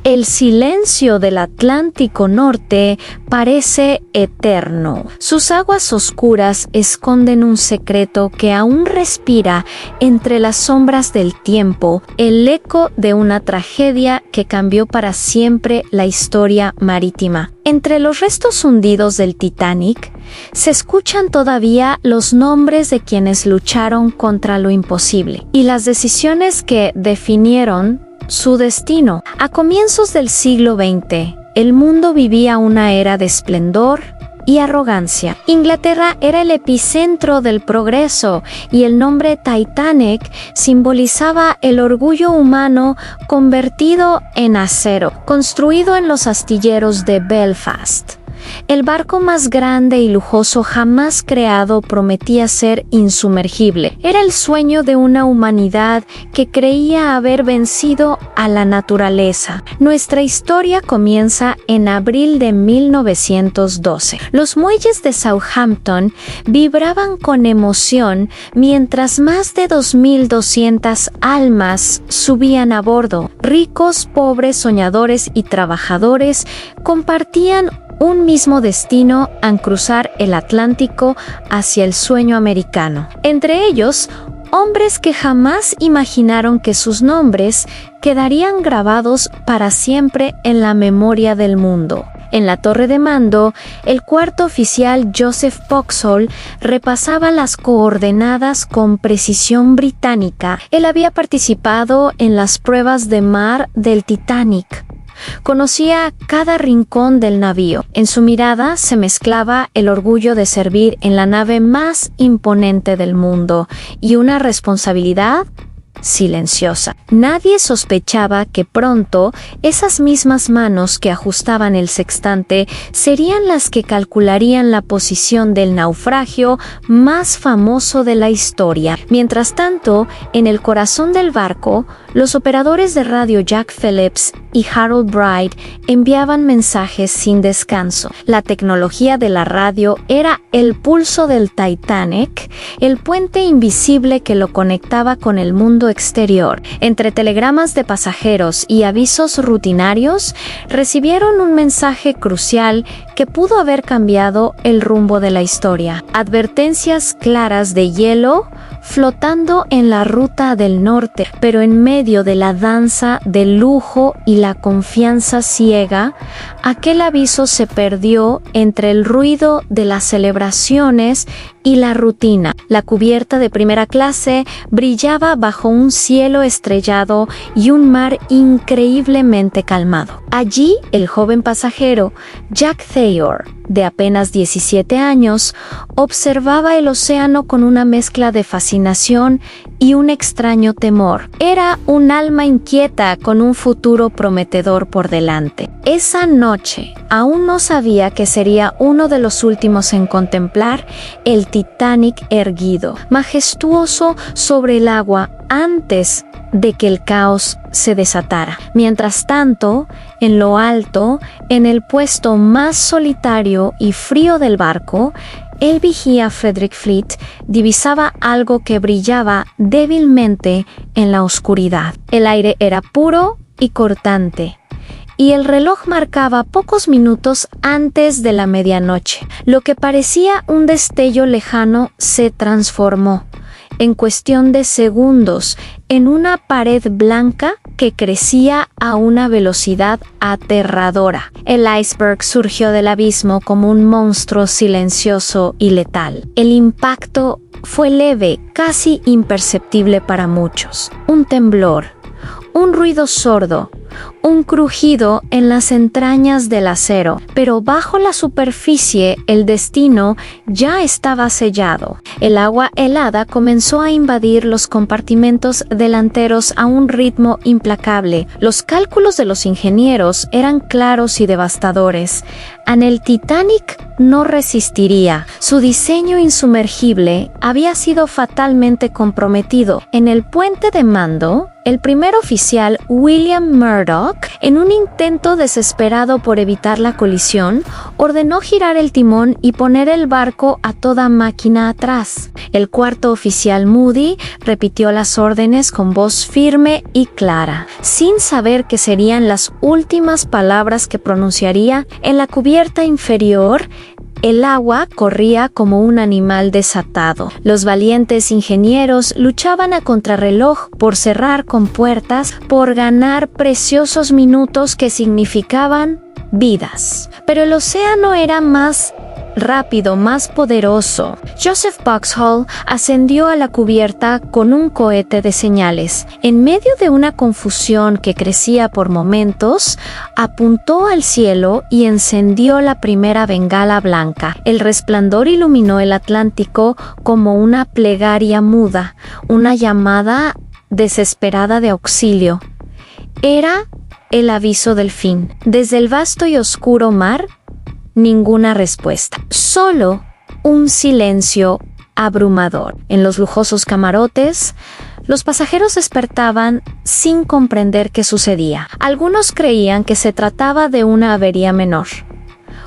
El silencio del Atlántico Norte parece eterno. Sus aguas oscuras esconden un secreto que aún respira entre las sombras del tiempo, el eco de una tragedia que cambió para siempre la historia marítima. Entre los restos hundidos del Titanic, se escuchan todavía los nombres de quienes lucharon contra lo imposible y las decisiones que definieron su destino. A comienzos del siglo XX, el mundo vivía una era de esplendor y arrogancia. Inglaterra era el epicentro del progreso y el nombre Titanic simbolizaba el orgullo humano convertido en acero, construido en los astilleros de Belfast. El barco más grande y lujoso jamás creado prometía ser insumergible. Era el sueño de una humanidad que creía haber vencido a la naturaleza. Nuestra historia comienza en abril de 1912. Los muelles de Southampton vibraban con emoción mientras más de 2.200 almas subían a bordo. Ricos, pobres, soñadores y trabajadores compartían un mismo destino al cruzar el Atlántico hacia el sueño americano. Entre ellos, hombres que jamás imaginaron que sus nombres quedarían grabados para siempre en la memoria del mundo. En la torre de mando, el cuarto oficial Joseph Boxall repasaba las coordenadas con precisión británica. Él había participado en las pruebas de mar del Titanic. Conocía cada rincón del navío. En su mirada se mezclaba el orgullo de servir en la nave más imponente del mundo y una responsabilidad silenciosa. Nadie sospechaba que pronto esas mismas manos que ajustaban el sextante serían las que calcularían la posición del naufragio más famoso de la historia. Mientras tanto, en el corazón del barco, los operadores de radio Jack Phillips y Harold Bright enviaban mensajes sin descanso. La tecnología de la radio era el pulso del Titanic, el puente invisible que lo conectaba con el mundo exterior. Entre telegramas de pasajeros y avisos rutinarios, recibieron un mensaje crucial que pudo haber cambiado el rumbo de la historia. Advertencias claras de hielo flotando en la ruta del norte, pero en medio de la danza del lujo y la confianza ciega, aquel aviso se perdió entre el ruido de las celebraciones y la rutina. La cubierta de primera clase brillaba bajo un cielo estrellado y un mar increíblemente calmado. Allí, el joven pasajero, Jack Thayer, de apenas 17 años, observaba el océano con una mezcla de fascinación y un extraño temor. Era un alma inquieta con un futuro prometedor por delante. Esa noche, aún no sabía que sería uno de los últimos en contemplar el Titanic erguido, majestuoso sobre el agua antes de que el caos se desatara. Mientras tanto, en lo alto, en el puesto más solitario y frío del barco, el vigía Frederick Fleet divisaba algo que brillaba débilmente en la oscuridad. El aire era puro y cortante, y el reloj marcaba pocos minutos antes de la medianoche. Lo que parecía un destello lejano se transformó, en cuestión de segundos, en una pared blanca que crecía a una velocidad aterradora. El iceberg surgió del abismo como un monstruo silencioso y letal. El impacto fue leve, casi imperceptible para muchos. Un temblor, un ruido sordo, un crujido en las entrañas del acero, pero bajo la superficie el destino ya estaba sellado. El agua helada comenzó a invadir los compartimentos delanteros a un ritmo implacable. Los cálculos de los ingenieros eran claros y devastadores. El Titanic no resistiría. Su diseño insumergible había sido fatalmente comprometido. En el puente de mando, el primer oficial, William Murdoch, en un intento desesperado por evitar la colisión, ordenó girar el timón y poner el barco a toda máquina atrás. El cuarto oficial, Moody, repitió las órdenes con voz firme y clara, sin saber que serían las últimas palabras que pronunciaría. En la cubierta inferior, el agua corría como un animal desatado. Los valientes ingenieros luchaban a contrarreloj por cerrar compuertas, por ganar preciosos minutos que significaban vidas. Pero el océano era más rápido, más poderoso. Joseph Boxhall ascendió a la cubierta con un cohete de señales. En medio de una confusión que crecía por momentos, apuntó al cielo y encendió la primera bengala blanca. El resplandor iluminó el Atlántico como una plegaria muda, una llamada desesperada de auxilio. Era el aviso del fin. Desde el vasto y oscuro mar, ninguna respuesta, solo un silencio abrumador. En los lujosos camarotes, los pasajeros despertaban sin comprender qué sucedía. Algunos creían que se trataba de una avería menor,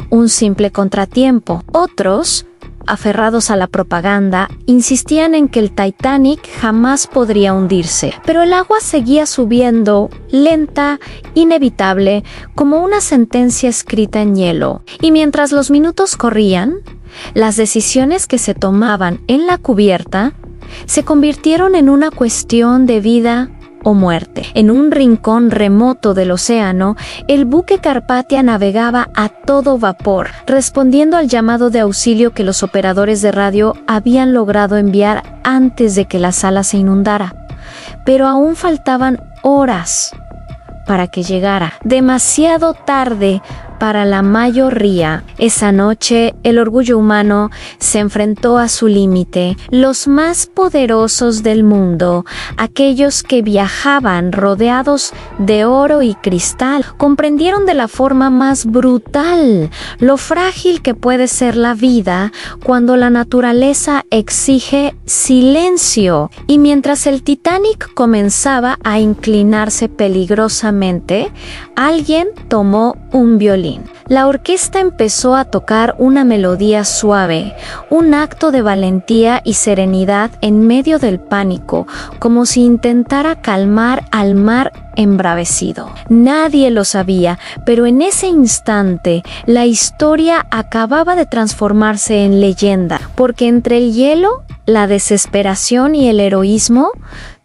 un simple contratiempo. Otros, aferrados a la propaganda, insistían en que el Titanic jamás podría hundirse. Pero el agua seguía subiendo, lenta, inevitable, como una sentencia escrita en hielo. Y mientras los minutos corrían, las decisiones que se tomaban en la cubierta se convirtieron en una cuestión de vida o muerte. En un rincón remoto del océano, el buque Carpathia navegaba a todo vapor, respondiendo al llamado de auxilio que los operadores de radio habían logrado enviar antes de que la sala se inundara. Pero aún faltaban horas para que llegara. Demasiado tarde para la mayoría. Esa noche, el orgullo humano se enfrentó a su límite. Los más poderosos del mundo, aquellos que viajaban rodeados de oro y cristal, comprendieron de la forma más brutal lo frágil que puede ser la vida cuando la naturaleza exige silencio. Y mientras el Titanic comenzaba a inclinarse peligrosamente, alguien tomó un violín. La orquesta empezó a tocar una melodía suave, un acto de valentía y serenidad en medio del pánico, como si intentara calmar al mar embravecido. Nadie lo sabía, pero en ese instante la historia acababa de transformarse en leyenda, porque entre el hielo, la desesperación y el heroísmo,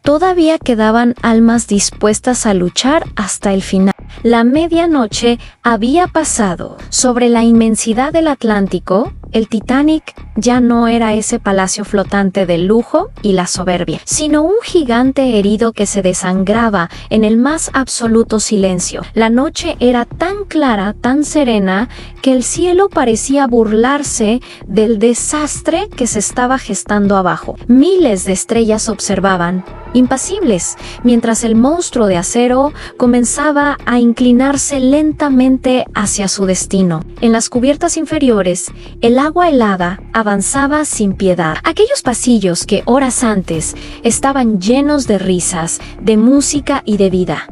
todavía quedaban almas dispuestas a luchar hasta el final. La medianoche había pasado. Sobre la inmensidad del Atlántico, el Titanic ya no era ese palacio flotante de lujo y la soberbia, sino un gigante herido que se desangraba en el más absoluto silencio. La noche era tan clara, tan serena, que el cielo parecía burlarse del desastre que se estaba gestando abajo. Miles de estrellas observaban, impasibles, mientras el monstruo de acero comenzaba a inclinarse lentamente hacia su destino. En las cubiertas inferiores, el agua helada avanzaba sin piedad. Aquellos pasillos que horas antes estaban llenos de risas, de música y de vida,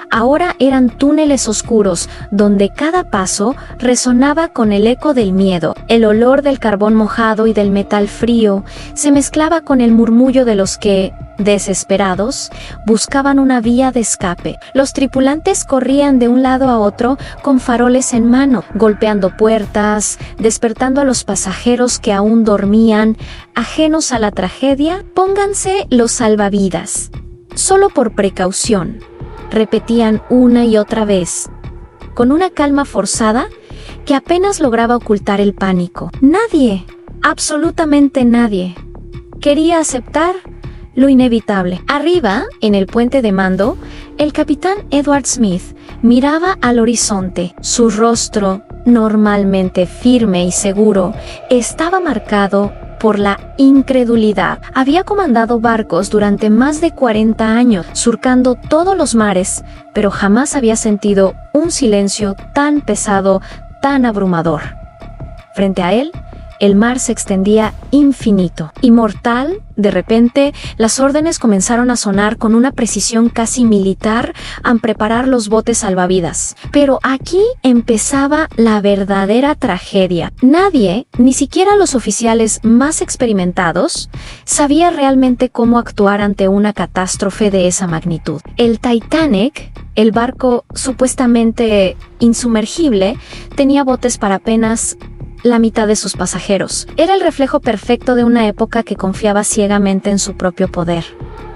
ahora eran túneles oscuros donde cada paso resonaba con el eco del miedo. El olor del carbón mojado y del metal frío se mezclaba con el murmullo de los que, desesperados, buscaban una vía de escape. Los tripulantes corrían de un lado a otro con faroles en mano, golpeando puertas, despertando a los pasajeros que aún dormían, ajenos a la tragedia. Pónganse los salvavidas, solo por precaución, repetían una y otra vez, con una calma forzada que apenas lograba ocultar el pánico. Nadie, absolutamente nadie, quería aceptar lo inevitable. Arriba, en el puente de mando, el capitán Edward Smith miraba al horizonte. Su rostro, normalmente firme y seguro, estaba marcado por la incredulidad. Había comandado barcos durante más de 40 años, surcando todos los mares, pero jamás había sentido un silencio tan pesado, tan abrumador. Frente a él, el mar se extendía infinito. Inmortal, de repente, las órdenes comenzaron a sonar con una precisión casi militar a preparar los botes salvavidas. Pero aquí empezaba la verdadera tragedia. Nadie, ni siquiera los oficiales más experimentados, sabía realmente cómo actuar ante una catástrofe de esa magnitud. El Titanic, el barco supuestamente insumergible, tenía botes para apenas la mitad de sus pasajeros. Era el reflejo perfecto de una época que confiaba ciegamente en su propio poder,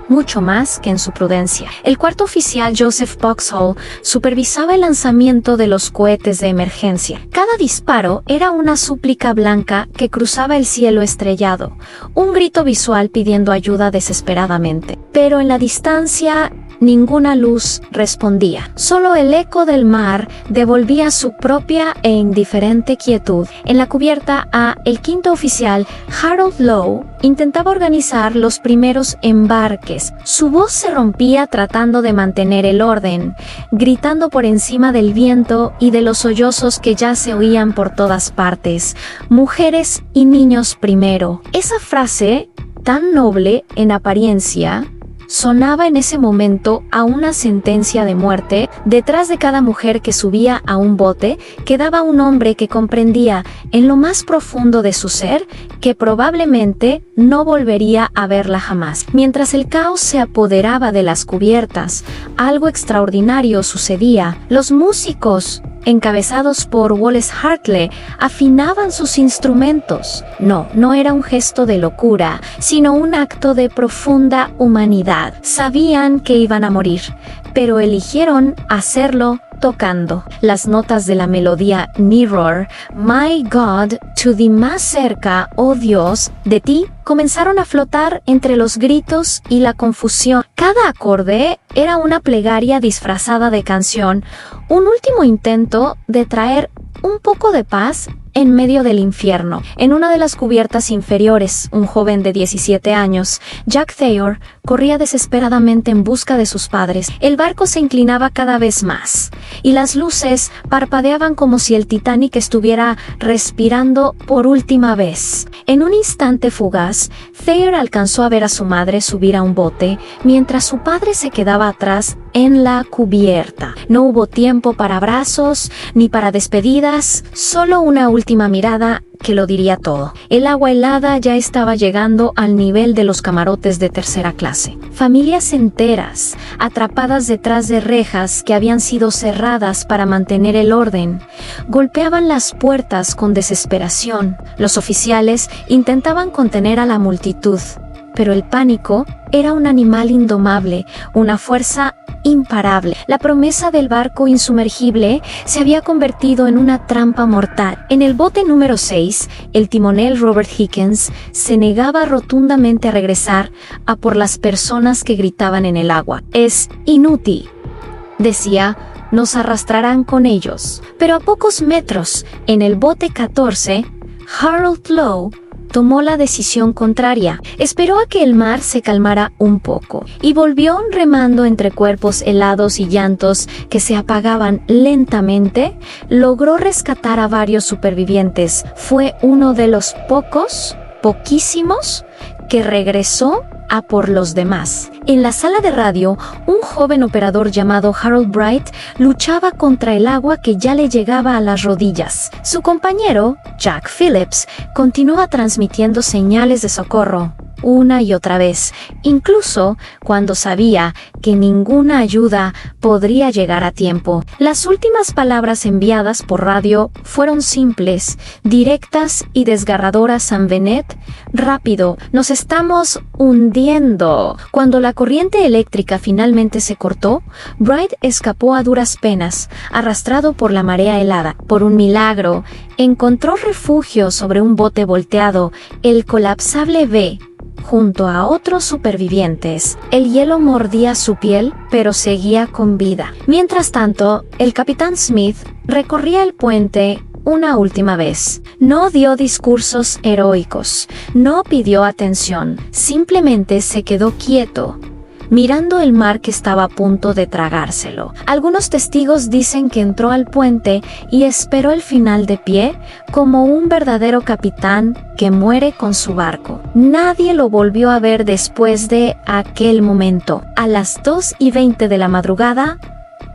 mucho más que en su prudencia. El cuarto oficial, Joseph Boxhall, supervisaba el lanzamiento de los cohetes de emergencia. Cada disparo era una súplica blanca que cruzaba el cielo estrellado, un grito visual pidiendo ayuda desesperadamente. Pero en la distancia, ninguna luz respondía. Solo el eco del mar devolvía su propia e indiferente quietud. En la cubierta el quinto oficial, Harold Lowe, intentaba organizar los primeros embarques. Su voz se rompía tratando de mantener el orden, gritando por encima del viento y de los sollozos que ya se oían por todas partes. Mujeres y niños primero. Esa frase, tan noble en apariencia, sonaba en ese momento a una sentencia de muerte. Detrás de cada mujer que subía a un bote quedaba un hombre que comprendía en lo más profundo de su ser que probablemente no volvería a verla jamás. Mientras el caos se apoderaba de las cubiertas, algo extraordinario sucedía. Los músicos, encabezados por Wallace Hartley, afinaban sus instrumentos. No era un gesto de locura, sino un acto de profunda humanidad. Sabían que iban a morir, pero eligieron hacerlo tocando. Las notas de la melodía Mirror, My God, to thee más cerca, oh Dios, de ti, comenzaron a flotar entre los gritos y la confusión. Cada acorde era una plegaria disfrazada de canción, un último intento de traer un poco de paz en medio del infierno. En una de las cubiertas inferiores, un joven de 17 años, Jack Thayer, corría desesperadamente en busca de sus padres. El barco se inclinaba cada vez más, y las luces parpadeaban como si el Titanic estuviera respirando por última vez. En un instante fugaz, Thayer alcanzó a ver a su madre subir a un bote, mientras su padre se quedaba atrás en la cubierta. No hubo tiempo para abrazos, ni para despedidas, solo una última mirada que lo diría todo. El agua helada ya estaba llegando al nivel de los camarotes de tercera clase. Familias enteras, atrapadas detrás de rejas que habían sido cerradas para mantener el orden, golpeaban las puertas con desesperación. Los oficiales intentaban contener a la multitud, pero el pánico era un animal indomable, una fuerza imparable. La promesa del barco insumergible se había convertido en una trampa mortal. En el bote número 6, el timonel Robert Higgins se negaba rotundamente a regresar a por las personas que gritaban en el agua. Es inútil, decía, nos arrastrarán con ellos. Pero a pocos metros, en el bote 14, Harold Lowe tomó la decisión contraria. Esperó a que el mar se calmara un poco y volvió remando entre cuerpos helados y llantos que se apagaban lentamente. Logró rescatar a varios supervivientes. Fue uno de los poquísimos, que regresó a por los demás. En la sala de radio, un joven operador llamado Harold Bright luchaba contra el agua que ya le llegaba a las rodillas. Su compañero, Jack Phillips, continuaba transmitiendo señales de socorro una y otra vez, incluso cuando sabía que ninguna ayuda podría llegar a tiempo. Las últimas palabras enviadas por radio fueron simples, directas y desgarradoras. San Benet, rápido, nos estamos hundiendo. Cuando la corriente eléctrica finalmente se cortó, Bright escapó a duras penas, arrastrado por la marea helada. Por un milagro, encontró refugio sobre un bote volteado, el colapsable B, junto a otros supervivientes. El hielo mordía su piel, pero seguía con vida. Mientras tanto, el capitán Smith recorría el puente una última vez. No dio discursos heroicos, no pidió atención, simplemente se quedó quieto, mirando el mar que estaba a punto de tragárselo. Algunos testigos dicen que entró al puente y esperó el final de pie, como un verdadero capitán que muere con su barco. Nadie lo volvió a ver después de aquel momento. A las 2:20 de la madrugada,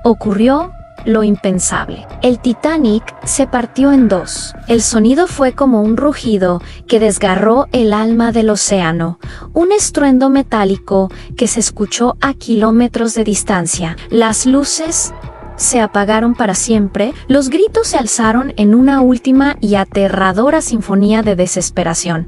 ocurrió lo impensable. El Titanic se partió en dos. El sonido fue como un rugido que desgarró el alma del océano, un estruendo metálico que se escuchó a kilómetros de distancia. Las luces se apagaron para siempre, los gritos se alzaron en una última y aterradora sinfonía de desesperación.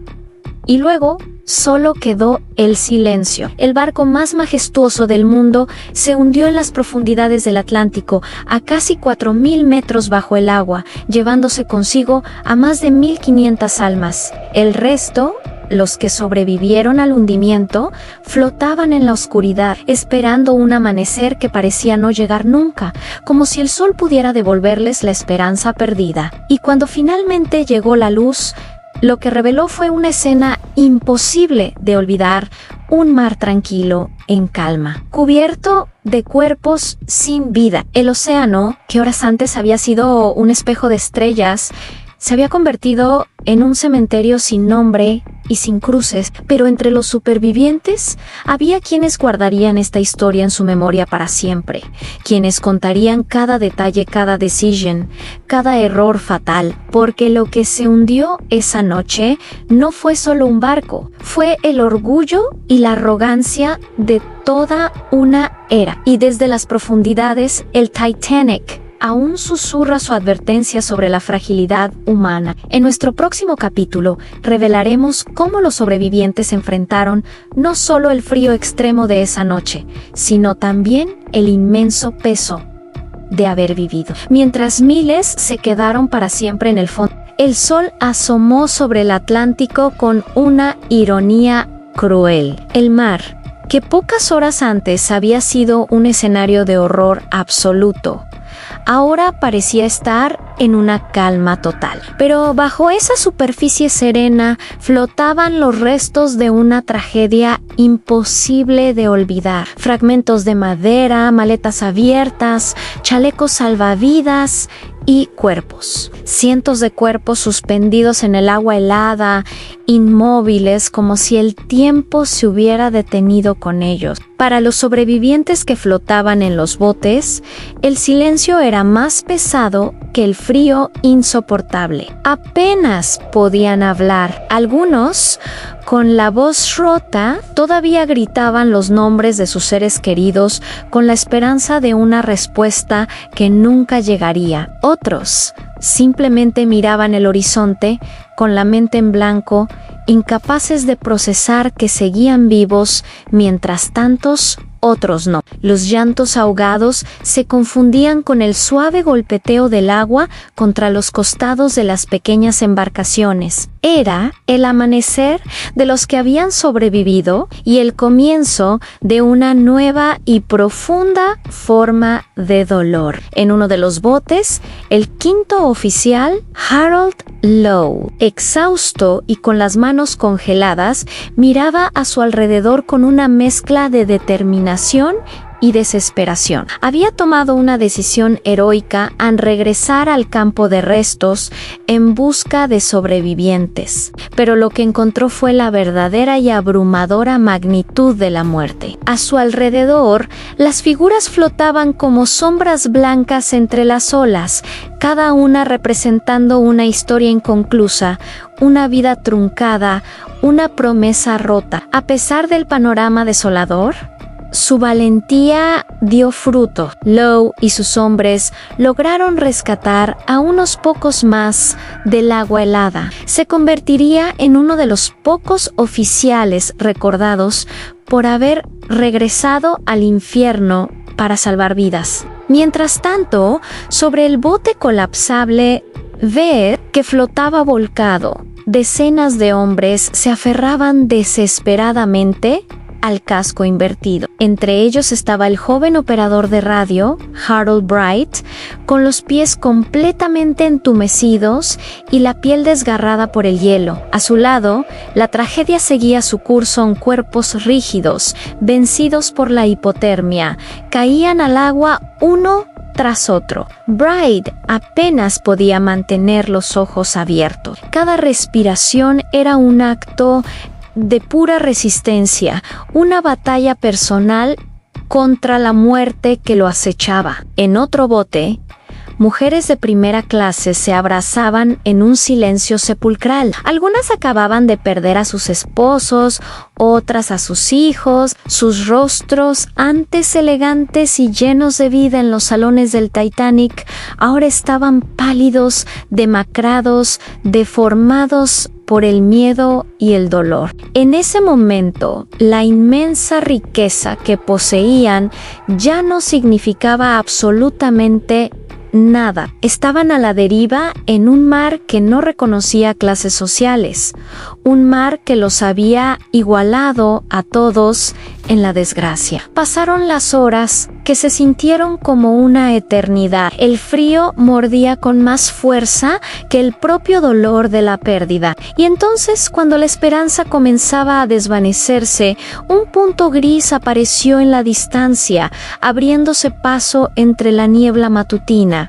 Y luego solo quedó el silencio. El barco más majestuoso del mundo se hundió en las profundidades del Atlántico, a casi 4.000 metros bajo el agua, llevándose consigo a más de 1.500 almas. El resto, los que sobrevivieron al hundimiento, flotaban en la oscuridad, esperando un amanecer que parecía no llegar nunca, como si el sol pudiera devolverles la esperanza perdida. Y cuando finalmente llegó la luz, lo que reveló fue una escena imposible de olvidar: un mar tranquilo, en calma, cubierto de cuerpos sin vida. El océano, que horas antes había sido un espejo de estrellas, se había convertido en un cementerio sin nombre y sin cruces, pero entre los supervivientes había quienes guardarían esta historia en su memoria para siempre, quienes contarían cada detalle, cada decisión, cada error fatal, porque lo que se hundió esa noche no fue solo un barco, fue el orgullo y la arrogancia de toda una era. Y desde las profundidades, el Titanic aún susurra su advertencia sobre la fragilidad humana. En nuestro próximo capítulo revelaremos cómo los sobrevivientes enfrentaron no solo el frío extremo de esa noche, sino también el inmenso peso de haber vivido. Mientras miles se quedaron para siempre en el fondo, el sol asomó sobre el Atlántico con una ironía cruel. El mar, que pocas horas antes había sido un escenario de horror absoluto, ahora parecía estar en una calma total. Pero bajo esa superficie serena flotaban los restos de una tragedia imposible de olvidar. Fragmentos de madera, maletas abiertas, chalecos salvavidas y cuerpos. Cientos de cuerpos suspendidos en el agua helada, inmóviles, como si el tiempo se hubiera detenido con ellos. Para los sobrevivientes que flotaban en los botes, el silencio era más pesado que el frío insoportable. Apenas podían hablar. Algunos, con la voz rota, todavía gritaban los nombres de sus seres queridos con la esperanza de una respuesta que nunca llegaría. Otros simplemente miraban el horizonte con la mente en blanco, incapaces de procesar que seguían vivos, mientras tantos otros no. Los llantos ahogados se confundían con el suave golpeteo del agua contra los costados de las pequeñas embarcaciones. Era el amanecer de los que habían sobrevivido y el comienzo de una nueva y profunda forma de dolor. En uno de los botes, el quinto oficial, Harold Lowe, exhausto y con las manos congeladas, miraba a su alrededor con una mezcla de determinación y desesperación. Había tomado una decisión heroica al regresar al campo de restos en busca de sobrevivientes, pero lo que encontró fue la verdadera y abrumadora magnitud de la muerte. A su alrededor, las figuras flotaban como sombras blancas entre las olas, cada una representando una historia inconclusa, una vida truncada, una promesa rota. A pesar del panorama desolador, su valentía dio fruto. Lowe y sus hombres lograron rescatar a unos pocos más del agua helada. Se convertiría en uno de los pocos oficiales recordados por haber regresado al infierno para salvar vidas. Mientras tanto, sobre el bote colapsable, Ver, que flotaba volcado, decenas de hombres se aferraban desesperadamente al casco invertido. Entre ellos estaba el joven operador de radio, Harold Bright, con los pies completamente entumecidos y la piel desgarrada por el hielo. A su lado, la tragedia seguía su curso en cuerpos rígidos, vencidos por la hipotermia. Caían al agua uno tras otro. Bright apenas podía mantener los ojos abiertos. Cada respiración era un acto de pura resistencia, una batalla personal contra la muerte que lo acechaba. En otro bote, mujeres de primera clase se abrazaban en un silencio sepulcral. Algunas acababan de perder a sus esposos, otras a sus hijos. Sus rostros, antes elegantes y llenos de vida en los salones del Titanic, ahora estaban pálidos, demacrados, deformados por el miedo y el dolor. En ese momento, la inmensa riqueza que poseían ya no significaba absolutamente nada. Estaban a la deriva en un mar que no reconocía clases sociales, un mar que los había igualado a todos en la desgracia. Pasaron las horas que se sintieron como una eternidad. El frío mordía con más fuerza que el propio dolor de la pérdida. Y entonces, cuando la esperanza comenzaba a desvanecerse, un punto gris apareció en la distancia, abriéndose paso entre la niebla matutina.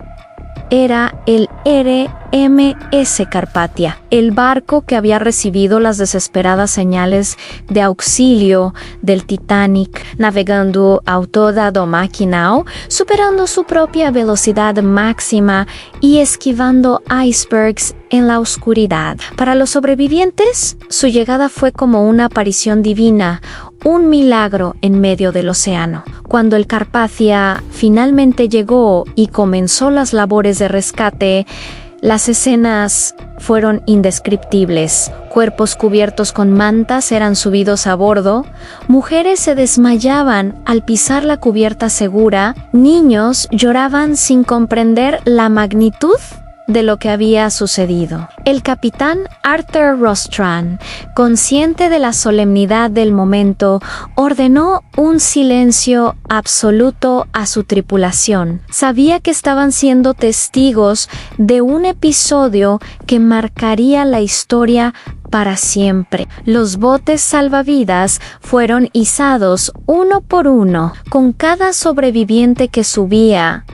Era el RMS Carpathia, el barco que había recibido las desesperadas señales de auxilio del Titanic, navegando a toda máquina, superando su propia velocidad máxima y esquivando icebergs en la oscuridad. Para los sobrevivientes, su llegada fue como una aparición divina, un milagro en medio del océano. Cuando el Carpathia finalmente llegó y comenzó las labores de rescate, las escenas fueron indescriptibles. Cuerpos cubiertos con mantas eran subidos a bordo, mujeres se desmayaban al pisar la cubierta segura, niños lloraban sin comprender la magnitud de lo que había sucedido. El capitán Arthur Rostron, consciente de la solemnidad del momento, ordenó un silencio absoluto a su tripulación. Sabía que estaban siendo testigos de un episodio que marcaría la historia para siempre. Los botes salvavidas fueron izados uno por uno, con cada sobreviviente que subía.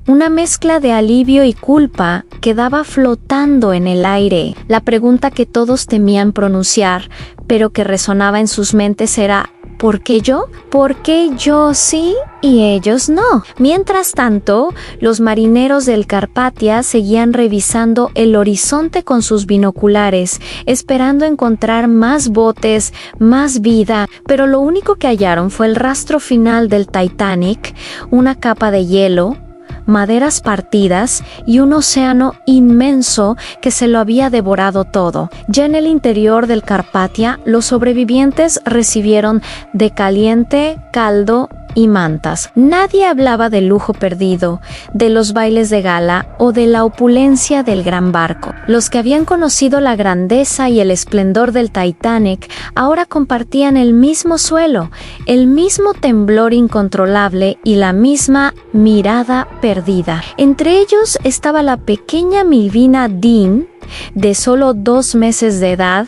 Una mezcla de alivio y culpa quedaba flotando en el aire. La pregunta que todos temían pronunciar, pero que resonaba en sus mentes era: ¿por qué yo? ¿Por qué yo sí y ellos no? Mientras tanto, los marineros del Carpathia seguían revisando el horizonte con sus binoculares, esperando encontrar más botes, más vida, pero lo único que hallaron fue el rastro final del Titanic, una capa de hielo, maderas partidas y un océano inmenso que se lo había devorado todo. Ya en el interior del Carpathia, los sobrevivientes recibieron de caliente, caldo y mantas. Nadie hablaba del lujo perdido, de los bailes de gala o de la opulencia del gran barco. Los que habían conocido la grandeza y el esplendor del Titanic ahora compartían el mismo suelo, el mismo temblor incontrolable y la misma mirada perdida. Entre ellos estaba la pequeña Milvina Dean, de solo 2 meses de edad,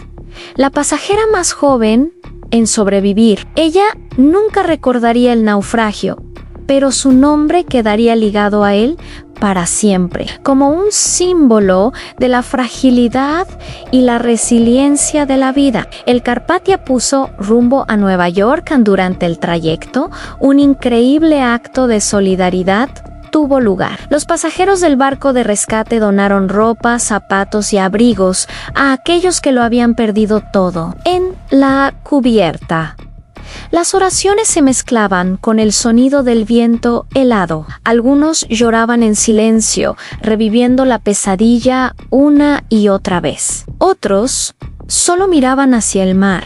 la pasajera más joven en sobrevivir. Ella nunca recordaría el naufragio, pero su nombre quedaría ligado a él para siempre, como un símbolo de la fragilidad y la resiliencia de la vida. El Carpathia puso rumbo a Nueva York. Durante el trayecto, un increíble acto de solidaridad tuvo lugar. Los pasajeros del barco de rescate donaron ropa, zapatos y abrigos a aquellos que lo habían perdido todo. En la cubierta, las oraciones se mezclaban con el sonido del viento helado. Algunos lloraban en silencio, reviviendo la pesadilla una y otra vez. Otros solo miraban hacia el mar,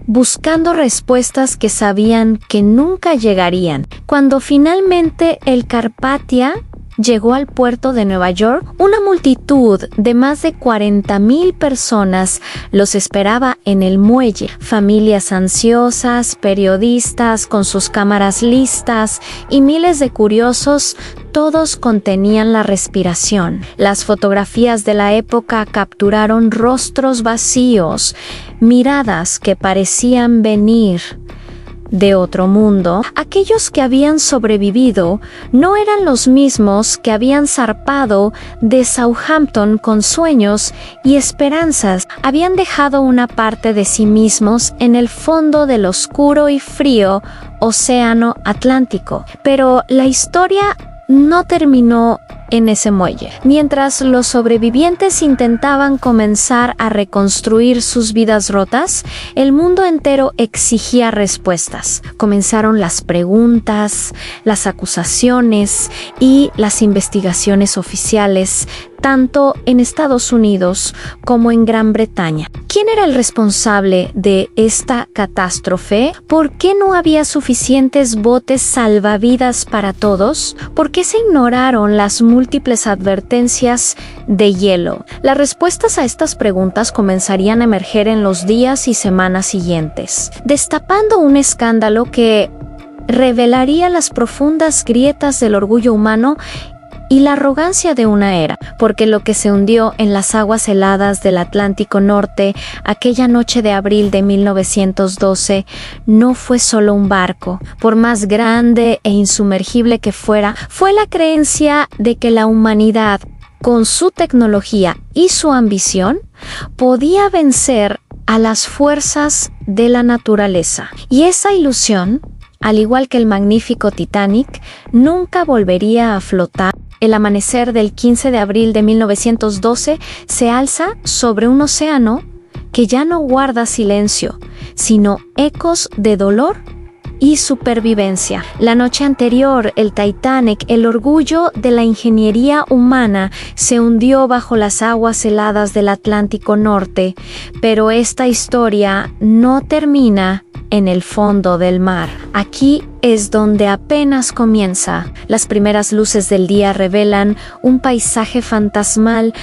buscando respuestas que sabían que nunca llegarían. Cuando finalmente el Carpathia llegó al puerto de Nueva York, una multitud de más de 40,000 personas los esperaba en el muelle. Familias ansiosas, periodistas con sus cámaras listas y miles de curiosos, todos contenían la respiración. Las fotografías de la época capturaron rostros vacíos, miradas que parecían venir de otro mundo. Aquellos que habían sobrevivido no eran los mismos que habían zarpado de Southampton con sueños y esperanzas. Habían dejado una parte de sí mismos en el fondo del oscuro y frío océano Atlántico. Pero la historia no terminó en ese muelle. Mientras los sobrevivientes intentaban comenzar a reconstruir sus vidas rotas, el mundo entero exigía respuestas. Comenzaron las preguntas, las acusaciones y las investigaciones oficiales, tanto en Estados Unidos como en Gran Bretaña. ¿Quién era el responsable de esta catástrofe? ¿Por qué no había suficientes botes salvavidas para todos? ¿Por qué se ignoraron las múltiples advertencias de hielo? Las respuestas a estas preguntas comenzarían a emerger en los días y semanas siguientes, destapando un escándalo que revelaría las profundas grietas del orgullo humano y la arrogancia de una era, porque lo que se hundió en las aguas heladas del Atlántico Norte aquella noche de abril de 1912 no fue solo un barco. Por más grande e insumergible que fuera, fue la creencia de que la humanidad, con su tecnología y su ambición, podía vencer a las fuerzas de la naturaleza. Y esa ilusión, al igual que el magnífico Titanic, nunca volvería a flotar. El amanecer del 15 de abril de 1912 se alza sobre un océano que ya no guarda silencio, sino ecos de dolor y supervivencia. La noche anterior, el Titanic, el orgullo de la ingeniería humana, se hundió bajo las aguas heladas del Atlántico Norte, pero esta historia no termina en el fondo del mar. Aquí es donde apenas comienza. Las primeras luces del día revelan un paisaje fantasmal,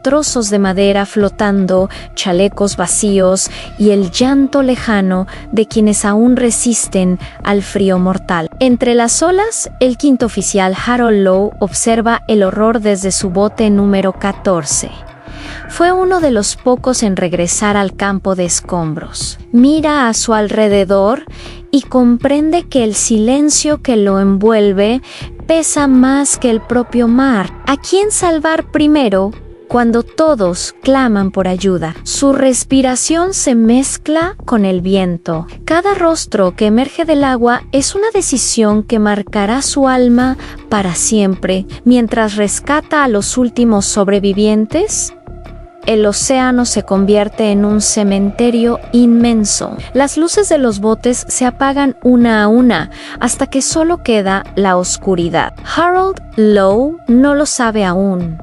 trozos de madera flotando, chalecos vacíos y el llanto lejano de quienes aún resisten al frío mortal. Entre las olas, el quinto oficial Harold Lowe observa el horror desde su bote número 14. Fue uno de los pocos en regresar al campo de escombros. Mira a su alrededor y comprende que el silencio que lo envuelve pesa más que el propio mar. ¿A quién salvar primero cuando todos claman por ayuda? Su respiración se mezcla con el viento. Cada rostro que emerge del agua es una decisión que marcará su alma para siempre. Mientras rescata a los últimos sobrevivientes, el océano se convierte en un cementerio inmenso. Las luces de los botes se apagan una a una hasta que solo queda la oscuridad. Harold Lowe no lo sabe aún,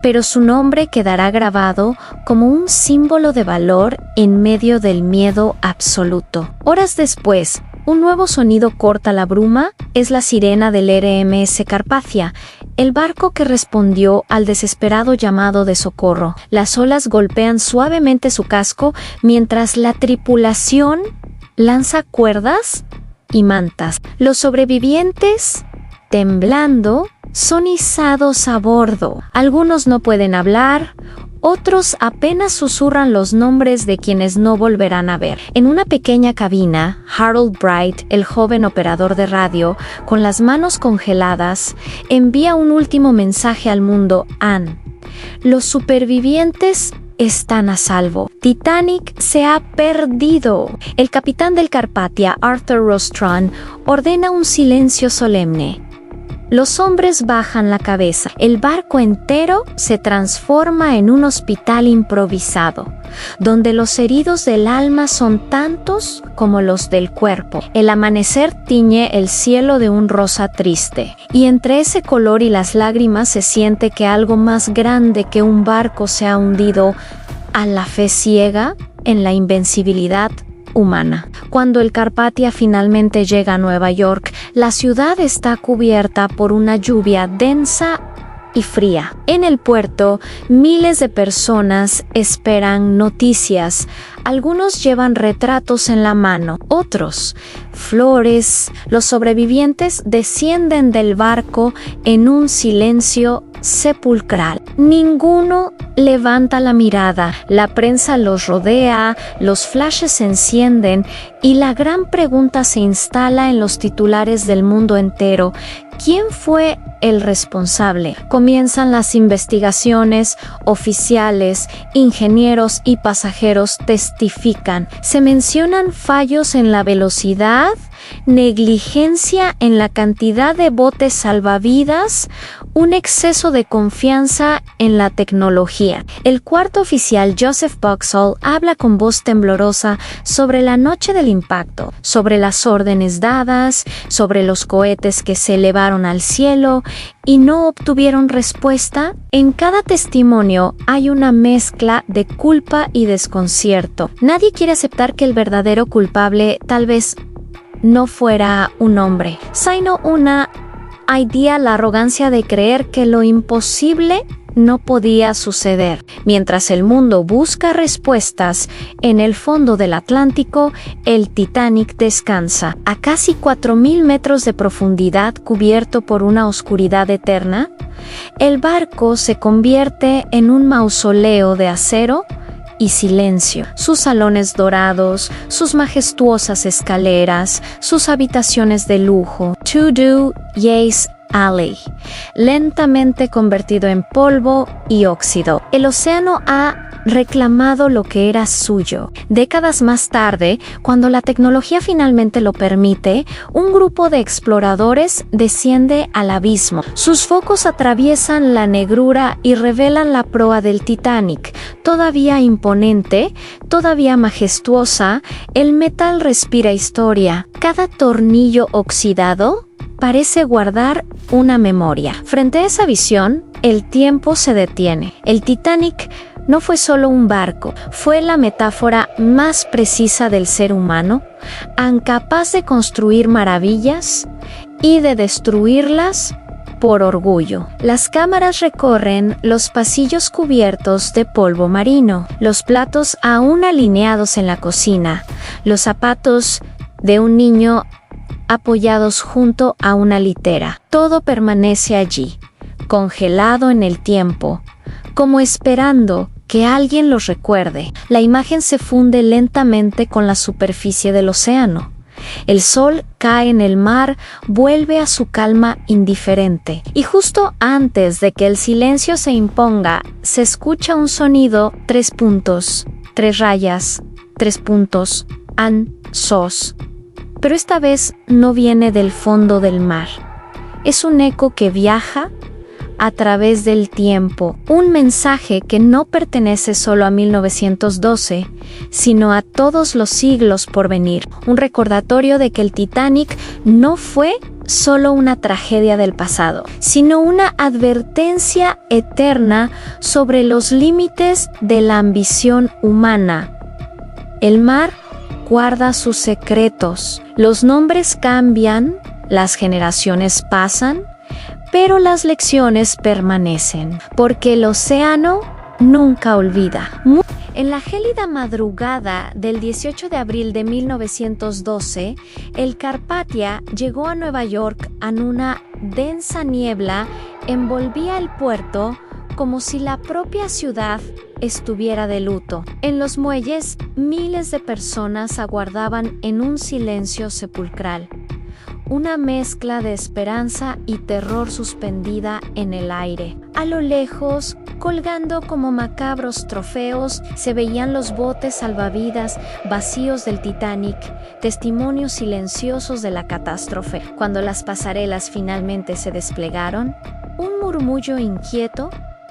pero su nombre quedará grabado como un símbolo de valor en medio del miedo absoluto. Horas después, un nuevo sonido corta la bruma. Es la sirena del RMS Carpathia, el barco que respondió al desesperado llamado de socorro. Las olas golpean suavemente su casco mientras la tripulación lanza cuerdas y mantas. Los sobrevivientes, temblando, son izados a bordo. Algunos no pueden hablar, otros apenas susurran los nombres de quienes no volverán a ver. En una pequeña cabina, Harold Bright, el joven operador de radio, con las manos congeladas, envía un último mensaje al mundo. Anne, los supervivientes están a salvo. Titanic se ha perdido. El capitán del Carpathia, Arthur Rostron, ordena un silencio solemne. Los hombres bajan la cabeza. El barco entero se transforma en un hospital improvisado, donde los heridos del alma son tantos como los del cuerpo. El amanecer tiñe el cielo de un rosa triste, y entre ese color y las lágrimas se siente que algo más grande que un barco se ha hundido a la fe ciega en la invencibilidad humana. Cuando el Carpathia finalmente llega a Nueva York, la ciudad está cubierta por una lluvia densa y fría. En el puerto, miles de personas esperan noticias. Algunos llevan retratos en la mano, otros flores. Los sobrevivientes descienden del barco en un silencio sepulcral. Ninguno levanta la mirada. La prensa los rodea, los flashes se encienden y la gran pregunta se instala en los titulares del mundo entero. ¿Quién fue el responsable? Comienzan las investigaciones, oficiales, ingenieros y pasajeros testifican. Se mencionan fallos en la velocidad, negligencia en la cantidad de botes salvavidas, un exceso de confianza en la tecnología. El cuarto oficial, Joseph Boxall, habla con voz temblorosa sobre la noche del impacto, sobre las órdenes dadas, sobre los cohetes que se elevaron al cielo y no obtuvieron respuesta. En cada testimonio hay una mezcla de culpa y desconcierto. Nadie quiere aceptar que el verdadero culpable tal vez no fuera un hombre, sino una idea, la arrogancia de creer que lo imposible no podía suceder. Mientras el mundo busca respuestas, en el fondo del Atlántico, el Titanic descansa. A casi 4.000 metros de profundidad, cubierto por una oscuridad eterna, el barco se convierte en un mausoleo de acero y silencio. Sus salones dorados, sus majestuosas escaleras, sus habitaciones de lujo, To-Do Yes Alley, lentamente convertido en polvo y óxido. El océano ha reclamado lo que era suyo. Décadas más tarde, cuando la tecnología finalmente lo permite, un grupo de exploradores desciende al abismo. Sus focos atraviesan la negrura y revelan la proa del Titanic. Todavía imponente, todavía majestuosa, el metal respira historia. Cada tornillo oxidado parece guardar una memoria. Frente a esa visión, el tiempo se detiene. El Titanic no fue solo un barco, fue la metáfora más precisa del ser humano, incapaz de construir maravillas y de destruirlas por orgullo. Las cámaras recorren los pasillos cubiertos de polvo marino, los platos aún alineados en la cocina, los zapatos de un niño apoyados junto a una litera. Todo permanece allí, congelado en el tiempo, como esperando que alguien los recuerde. La imagen se funde lentamente con la superficie del océano. El sol cae en el mar, vuelve a su calma indiferente. Y justo antes de que el silencio se imponga, se escucha un sonido, 3 puntos, 3 rayas, 3 puntos, an, sos. Pero esta vez no viene del fondo del mar. Es un eco que viaja a través del tiempo, un mensaje que no pertenece solo a 1912, sino a todos los siglos por venir, un recordatorio de que el Titanic no fue solo una tragedia del pasado, sino una advertencia eterna sobre los límites de la ambición humana. El mar guarda sus secretos, los nombres cambian, las generaciones pasan, pero las lecciones permanecen, porque el océano nunca olvida. En la gélida madrugada del 18 de abril de 1912, el Carpathia llegó a Nueva York en una densa niebla, envolvía el puerto como si la propia ciudad estuviera de luto. En los muelles, miles de personas aguardaban en un silencio sepulcral. Una mezcla de esperanza y terror suspendida en el aire. A lo lejos, colgando como macabros trofeos, se veían los botes salvavidas vacíos del Titanic, testimonios silenciosos de la catástrofe. Cuando las pasarelas finalmente se desplegaron, un murmullo inquieto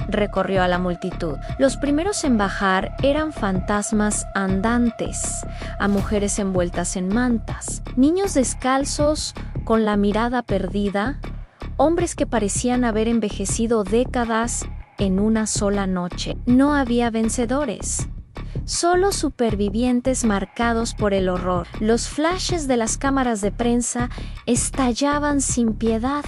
recorrió a la multitud. Los primeros en bajar eran fantasmas andantes, a mujeres envueltas en mantas, niños descalzos con la mirada perdida, hombres que parecían haber envejecido décadas en una sola noche. No había vencedores, solo supervivientes marcados por el horror. Los flashes de las cámaras de prensa estallaban sin piedad,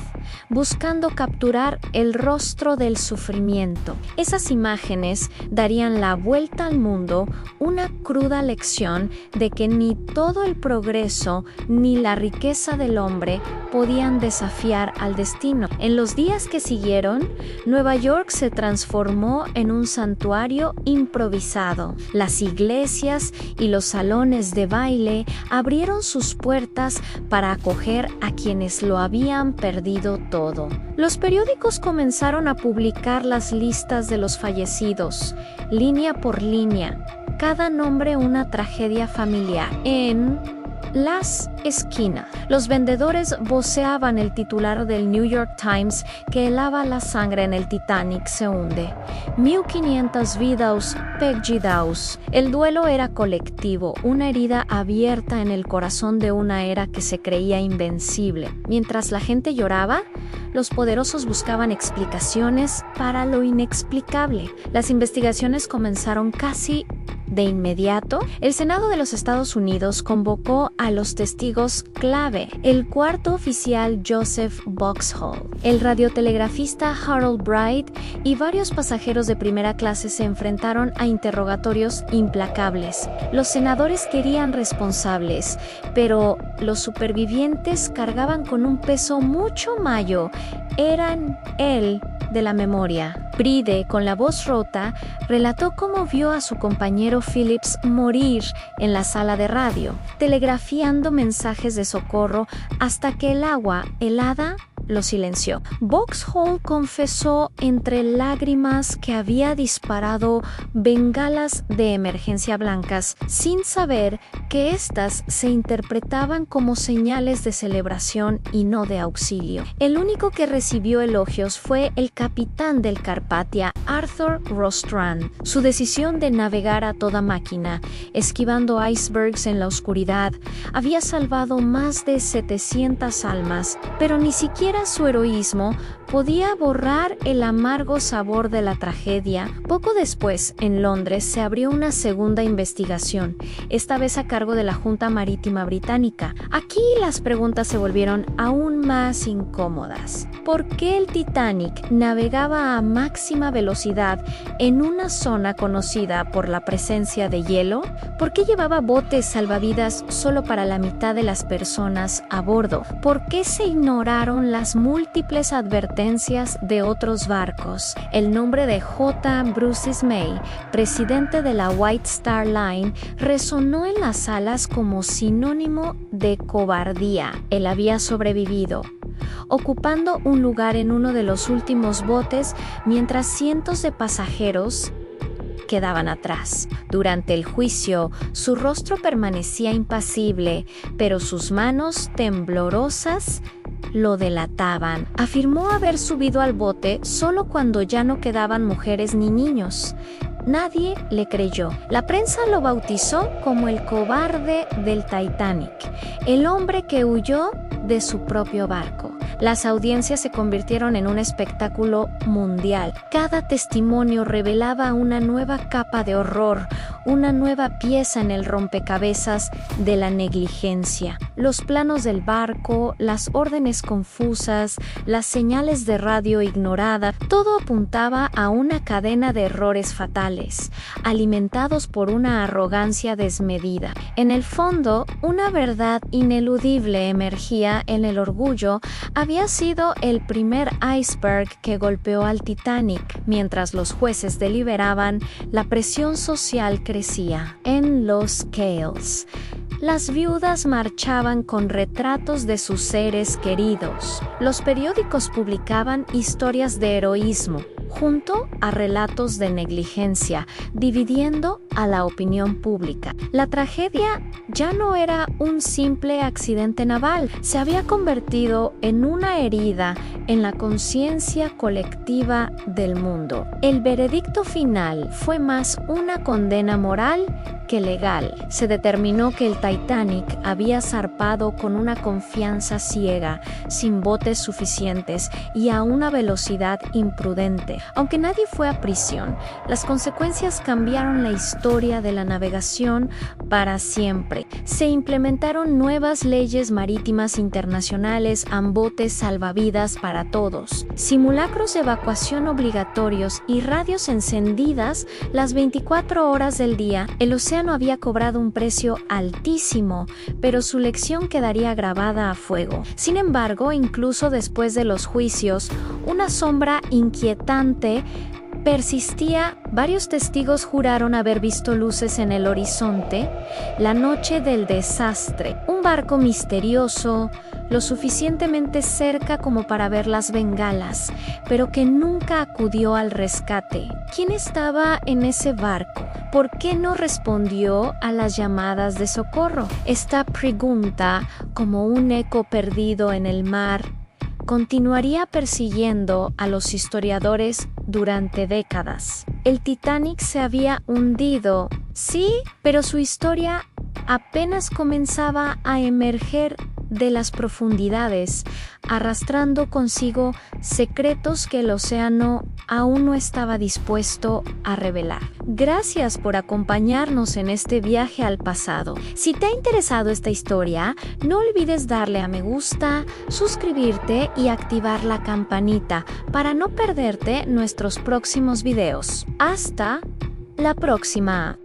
buscando capturar el rostro del sufrimiento. Esas imágenes darían la vuelta al mundo, una cruda lección de que ni todo el progreso ni la riqueza del hombre podían desafiar al destino. En los días que siguieron, Nueva York se transformó en un santuario improvisado. Las iglesias y los salones de baile abrieron sus puertas para acoger a quienes lo habían perdido todo. Los periódicos comenzaron a publicar las listas de los fallecidos, línea por línea, cada nombre una tragedia familiar. En las esquinas, los vendedores voceaban el titular del New York Times que helaba la sangre en el Titanic se hunde. 1500 vidas perdidas. El duelo era colectivo, una herida abierta en el corazón de una era que se creía invencible. Mientras la gente lloraba, los poderosos buscaban explicaciones para lo inexplicable. Las investigaciones comenzaron casi de inmediato. El Senado de los Estados Unidos convocó a los testigos clave: el cuarto oficial Joseph Boxhall, el radiotelegrafista Harold Bright y varios pasajeros de primera clase se enfrentaron a interrogatorios implacables. Los senadores querían responsables, pero los supervivientes cargaban con un peso mucho mayor. Eran el de la memoria. Bride, con la voz rota, relató cómo vio a su compañero Phillips morir en la sala de radio, telegrafiando mensajes de socorro hasta que el agua helada lo silenció. Boxhall confesó entre lágrimas que había disparado bengalas de emergencia blancas sin saber que éstas se interpretaban como señales de celebración y no de auxilio. El único que recibió elogios fue el capitán del Carpathia, Arthur Rostron. Su decisión de navegar a toda máquina, esquivando icebergs en la oscuridad, había salvado más de 700 almas, pero ni siquiera su heroísmo podía borrar el amargo sabor de la tragedia. Poco después, en Londres, se abrió una segunda investigación, esta vez a cargo de la Junta Marítima Británica. Aquí las preguntas se volvieron aún más incómodas. ¿Por qué el Titanic navegaba a máxima velocidad en una zona conocida por la presencia de hielo? ¿Por qué llevaba botes salvavidas solo para la mitad de las personas a bordo? ¿Por qué se ignoraron las múltiples advertencias de otros barcos? El nombre de J. Bruce Ismay, presidente de la White Star Line, resonó en las salas como sinónimo de cobardía. Él había sobrevivido, ocupando un lugar en uno de los últimos botes mientras cientos de pasajeros quedaban atrás. Durante el juicio, su rostro permanecía impasible, pero sus manos temblorosas lo delataban. Afirmó haber subido al bote solo cuando ya no quedaban mujeres ni niños. Nadie le creyó. La prensa lo bautizó como el cobarde del Titanic, el hombre que huyó de su propio barco. Las audiencias se convirtieron en un espectáculo mundial. Cada testimonio revelaba una nueva capa de horror, una nueva pieza en el rompecabezas de la negligencia. Los planos del barco, las órdenes confusas, las señales de radio ignoradas, todo apuntaba a una cadena de errores fatales, alimentados por una arrogancia desmedida. En el fondo, una verdad ineludible emergía en el orgullo. Había sido el primer iceberg que golpeó al Titanic. Mientras los jueces deliberaban, la presión social crecía. En los Cales, las viudas marchaban con retratos de sus seres queridos. Los periódicos publicaban historias de heroísmo, junto a relatos de negligencia, dividiendo a la opinión pública. La tragedia ya no era un simple accidente naval, se había convertido en una herida en la conciencia colectiva del mundo. El veredicto final fue más una condena moral que legal. Se determinó que el Titanic había zarpado con una confianza ciega, sin botes suficientes y a una velocidad imprudente. Aunque nadie fue a prisión, las consecuencias cambiaron la historia de la navegación para siempre. Se implementaron nuevas leyes marítimas internacionales, botes salvavidas para todos, simulacros de evacuación obligatorios y radios encendidas las 24 horas del día. El océano había cobrado un precio altísimo, pero su lección quedaría grabada a fuego. Sin embargo, incluso después de los juicios, una sombra inquietante persistía. Varios testigos juraron haber visto luces en el horizonte la noche del desastre. Un barco misterioso, lo suficientemente cerca como para ver las bengalas, pero que nunca acudió al rescate. ¿Quién estaba en ese barco? ¿Por qué no respondió a las llamadas de socorro? Esta pregunta, como un eco perdido en el mar, continuaría persiguiendo a los historiadores durante décadas. El Titanic se había hundido, sí, pero su historia apenas comenzaba a emerger de las profundidades, arrastrando consigo secretos que el océano aún no estaba dispuesto a revelar. Gracias por acompañarnos en este viaje al pasado. Si te ha interesado esta historia, no olvides darle a me gusta, suscribirte y activar la campanita para no perderte nuestros próximos videos. Hasta la próxima.